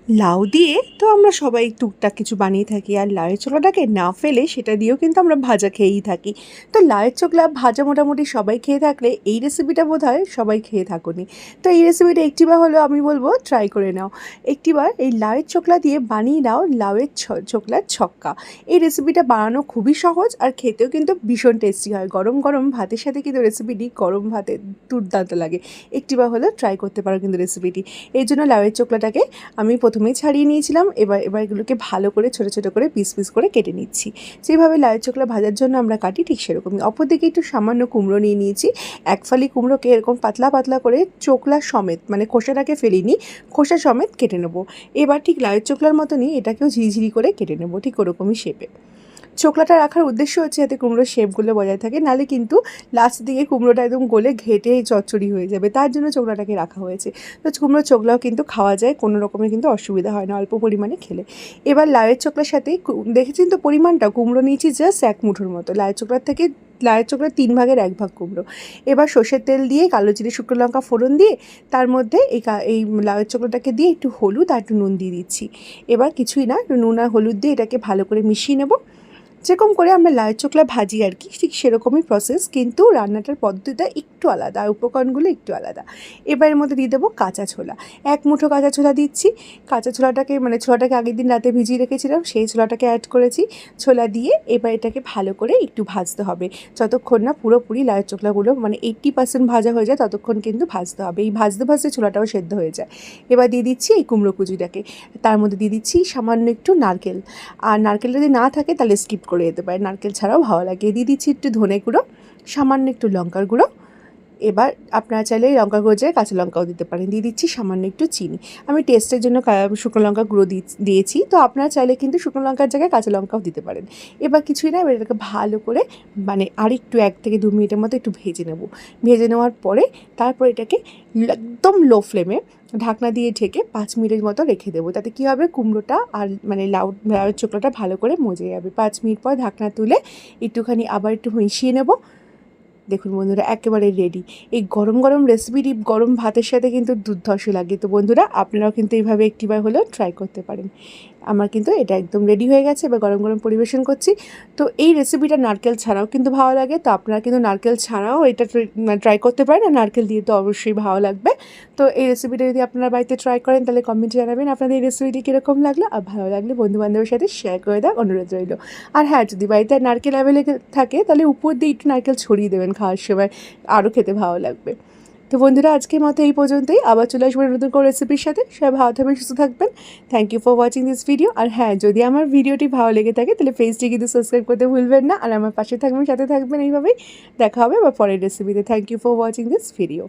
লাউ দিয়ে তো আমরা সবাই টুকটাক কিছু বানিয়ে থাকি, আর লাউয়ের চোখলাটাকে না ফেলে সেটা দিয়েও কিন্তু আমরা ভাজা খেয়েই থাকি। তো লাউয়ের চোখলা ভাজা মোটামুটি সবাই খেয়ে থাকলে এই রেসিপিটা বোধহয় সবাই খেয়ে থাকুনি। তো এই রেসিপিটা একটিবার হলেও আমি বলবো ট্রাই করে নাও। একটিবার এই লাউয়ের চোখলা দিয়ে বানিয়ে নাও লাউয়ের চোখলার ছক্কা। এই রেসিপিটা বানানো খুবই সহজ আর খেতেও কিন্তু ভীষণ টেস্টি হয়। গরম গরম ভাতের সাথে কিন্তু রেসিপিটি গরম ভাতে দুর্দান্ত লাগে। একটিবার হলেও ট্রাই করতে পারো কিন্তু রেসিপিটি। এই জন্য লাউয়ের চোখলাটাকে আমি প্রথমেই ছাড়িয়ে নিয়েছিলাম। এবার এগুলোকে ভালো করে ছোটো ছোটো করে পিস পিস করে কেটে নিচ্ছি। যেভাবে লাউয়ের চোখলা ভাজার জন্য আমরা কাটি ঠিক সেরকমই। অপরদিকে একটু সামান্য কুমড়ো নিয়ে নিয়েছি। এক ফালি কুমড়োকে এরকম পাতলা পাতলা করে চোখলা সমেত, মানে খোসাটাকে ফেলিনি, খোসা সমেত কেটে নেবো। এবার ঠিক লাউয়ের চোখলার মতনই এটাকেও ঝিরিঝিরি করে কেটে নেবো, ঠিক ওরকমই শেপে। চোখলাটা রাখার উদ্দেশ্য হচ্ছে যাতে কুমড়োর শেপগুলো বজায় থাকে, নাহলে কিন্তু লাস্ট দিকে কুমড়োটা একদম গলে ঘেটে চচ্চড়ি হয়ে যাবে, তার জন্য চোখলাটাকে রাখা হয়েছে। তো কুমড়োর চোখলাও কিন্তু খাওয়া যায়, কোনো রকমের কিন্তু অসুবিধা হয় না অল্প পরিমাণে খেলে। এবার লাউয়ের চোখলার সাথে দেখেছেন তো পরিমাণটা, কুমড়ো নিয়েছি জাস্ট 1 মুঠোর মতো। লাউয়ের চোখলার 3 ভাগের 1 ভাগ কুমড়ো। এবার সর্ষের তেল দিয়ে কালো জিরে শুকনো লঙ্কা ফোড়ন দিয়ে তার মধ্যে এই লাউয়ের চোখলাটাকে দিয়ে একটু হলুদ আর একটু নুন দিয়ে দিচ্ছি। এবার কিছুই না, একটু নুন আর হলুদ দিয়ে এটাকে ভালো করে মিশিয়ে নেব। যেরকম করে আমরা লাউয়ের চোখলা ভাজি আর কি, ঠিক সেরকমই প্রসেস, কিন্তু রান্নাটার পদ্ধতিটা একটু আলাদা আর উপকরণগুলো একটু আলাদা। এবার এর মধ্যে দিয়ে দেবো কাঁচা ছোলা। 1 মুঠো কাঁচা ছোলা দিচ্ছি। কাঁচা ছোলাটাকে ছোলাটাকে আগের দিন রাতে ভিজিয়ে রেখেছিলাম, সেই ছোলাটাকে অ্যাড করেছি। ছোলা দিয়ে এবার এটাকে ভালো করে একটু ভাজতে হবে, যতক্ষণ না পুরোপুরি লাউয়ের চোখলাগুলো 80% ভাজা হয়ে যায় ততক্ষণ কিন্তু ভাজতে হবে। এই ভাজতে ভাজতে ছোলাটাও সেদ্ধ হয়ে যায়। এবার দিয়ে দিচ্ছি এই কুমড়ো কুচিটাকে, তার মধ্যে দিয়ে দিচ্ছি সামান্য একটু নারকেল। আর নারকেল যদি না থাকে তাহলে স্কিপ করে যেতে পারে, নারকেল ছাড়াও ভালো লাগে। দিয়ে দিচ্ছি একটু ধনে গুঁড়ো, সামান্য একটু লঙ্কার গুঁড়ো। এবার আপনারা চাইলে লঙ্কা গুঁড়ো জায়গায় কাঁচা লঙ্কাও দিতে পারেন। দিয়ে দিচ্ছি সামান্য একটু চিনি। আমি টেস্টের জন্য শুকনো লঙ্কা গুঁড়ো দিয়েছি, তো আপনারা চাইলে কিন্তু শুকনো লঙ্কার জায়গায় কাঁচা লঙ্কাও দিতে পারেন। এবার কিছুই না, এবার এটাকে ভালো করে আরেকটু 1 থেকে 2 মিনিটের মতো একটু ভেজে নেব। ভেজে নেওয়ার পরে তারপর এটাকে একদম লো ফ্লেমে ঢাকনা দিয়ে ঢেকে 5 মিনিটের মতো রেখে দেবো। তাতে কী হবে, কুমড়োটা আর লাউয়ের চোখলাটা ভালো করে মজে যাবে। 5 মিনিট পর ঢাকনা তুলে একটুখানি আবার একটু মিশিয়ে নেব। দেখুন বন্ধুরা, একেবারে রেডি। এই গরম গরম রেসিপিটি গরম ভাতের সাথে কিন্তু দুর্ধর্ষ লাগে। তো বন্ধুরা, আপনারাও কিন্তু এইভাবে একটিবার হলেও ট্রাই করতে পারেন। আমার কিন্তু এটা একদম রেডি হয়ে গেছে, এবার গরম গরম পরিবেশন করছি। তো এই রেসিপিটা নারকেল ছাড়াও কিন্তু ভালো লাগে, তো আপনারা কিন্তু নারকেল ছাড়াও এটা ট্রাই করতে পারেন, আর নারকেল দিয়ে তো অবশ্যই ভালো লাগবে। তো এই রেসিপিটা যদি আপনারা বাড়িতে ট্রাই করেন তাহলে কমেন্টে জানাবেন আপনাদের এই রেসিপিটি কীরকম লাগলো, আর ভালো লাগলে বন্ধুবান্ধবের সাথে শেয়ার করে দেওয়ার অনুরোধ রইল। আর হ্যাঁ, যদি বাড়িতে নারকেল অ্যাভেলেবেল থাকে তাহলে উপর দিয়ে একটু নারকেল ছড়িয়ে দেবেন খাওয়ার সময়, আরও খেতে ভালো লাগবে। তো বন্ধুরা, আজকের মতো এই পর্যন্তই। আবার চলে আসবো নতুন কোনো রেসিপির সাথে। সবাই ভালো থাকবেন, সুস্থ থাকবেন। Thank you for watching this video. আর হ্যাঁ, যদি আমার ভিডিওটি ভালো লেগে থাকে তাহলে পেজটি কিন্তু সাবস্ক্রাইব করতে ভুলবেন না, আর আমার পাশে থাকবেন, সাথে থাকবেন। এইভাবেই দেখা হবে আবার পরের রেসিপিতে। Thank you for watching this video.